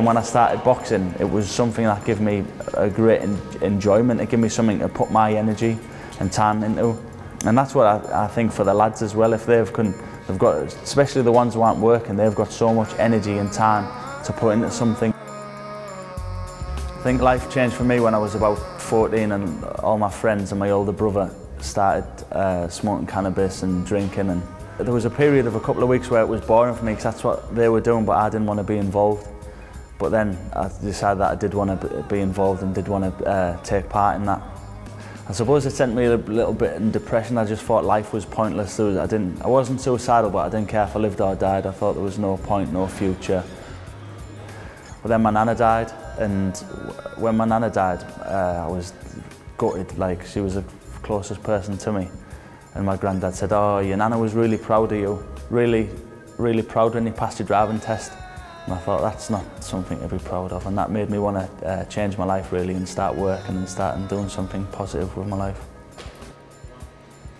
Then when I started boxing, it was something that gave me a great enjoyment. It gave me something to put my energy and time into. And that's what I think for the lads as well. If they've got, especially the ones who aren't working, they've got so much energy and time to put into something. I think life changed for me when I was about 14 and all my friends and my older brother started smoking cannabis and drinking, and there was a period of a couple of weeks where it was boring for me because that's what they were doing, but I didn't want to be involved. But then I decided that I did want to be involved and did want to take part in that. I suppose it sent me a little bit in depression. I just thought life was pointless. I wasn't suicidal, but I didn't care if I lived or died. I thought there was no point, no future. But then my nana died, and when my nana died, I was gutted. Like, she was the closest person to me. And my granddad said, "Oh, your nana was really proud of you, really, really proud when you passed your driving test." And I thought, that's not something to be proud of, and that made me want to change my life really and start working and start doing something positive with my life.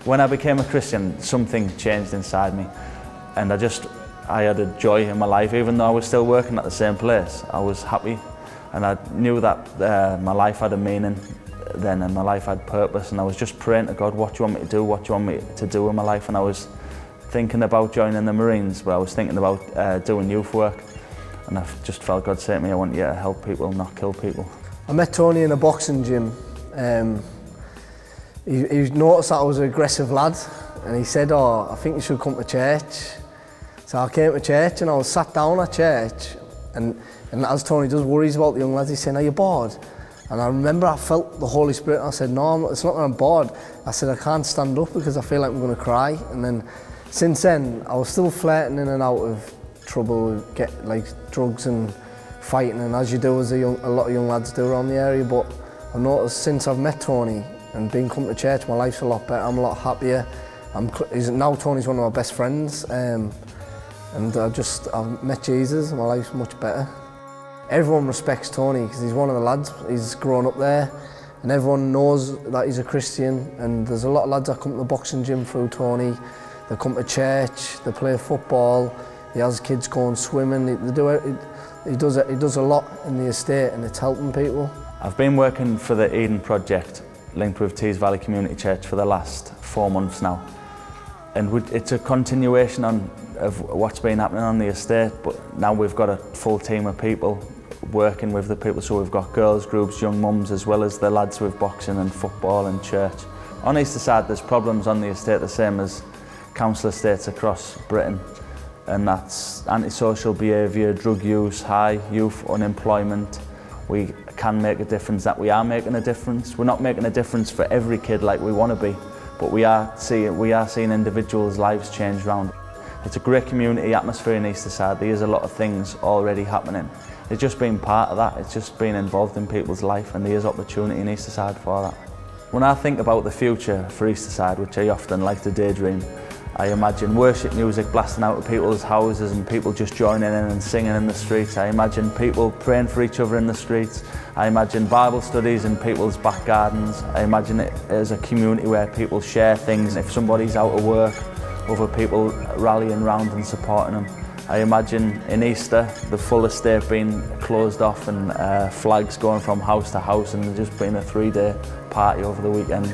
When I became a Christian, something changed inside me, and I had a joy in my life. Even though I was still working at the same place, I was happy, and I knew that my life had a meaning then, and my life had purpose, and I was just praying to God, what do you want me to do? What do you want me to do in my life? And I was thinking about joining the Marines, but I was thinking about doing youth work. And I just felt God say to me, I want you to help people, not kill people. I met Tony in a boxing gym. He noticed that I was an aggressive lad, and he said, "Oh, I think you should come to church." So I came to church, and I was sat down at church, and as Tony does, worries about the young lads, he's saying, "Are you bored?" And I remember I felt the Holy Spirit, and I said, "No, it's not that I'm bored." I said, "I can't stand up because I feel like I'm going to cry." And then, since then, I was still flirting in and out of trouble, get like drugs and fighting, and as you do as a lot of young lads do around the area. But I've noticed since I've met Tony and been coming to church, my life's a lot better. I'm a lot happier. Now Tony's one of my best friends, and I've met Jesus, and my life's much better. Everyone respects Tony because he's one of the lads. He's grown up there, and everyone knows that he's a Christian. And there's a lot of lads that come to the boxing gym through Tony. They come to church, they play football. He has kids going swimming. He does a lot in the estate, and it's helping people. I've been working for the Eden Project, linked with Tees Valley Community Church, for the last 4 months now. And it's a continuation of what's been happening on the estate, but now we've got a full team of people working with the people. So we've got girls groups, young mums, as well as the lads with boxing and football and church. On Easterside, there's problems on the estate the same as council estates across Britain. And that's antisocial behaviour, drug use, high youth unemployment. We can make a difference, that we are making a difference. We're not making a difference for every kid like we want to be, but we are seeing individuals' lives change round. It's a great community atmosphere in Easterside. There's a lot of things already happening. It's just being part of that, it's just being involved in people's life, and there's opportunity in Easterside for that. When I think about the future for Easterside, which I often like to daydream, I imagine worship music blasting out of people's houses and people just joining in and singing in the streets. I imagine people praying for each other in the streets. I imagine Bible studies in people's back gardens. I imagine it as a community where people share things. If somebody's out of work, other people rallying round and supporting them. I imagine in Easter, the full estate being closed off and flags going from house to house, and just being a 3-day party over the weekend.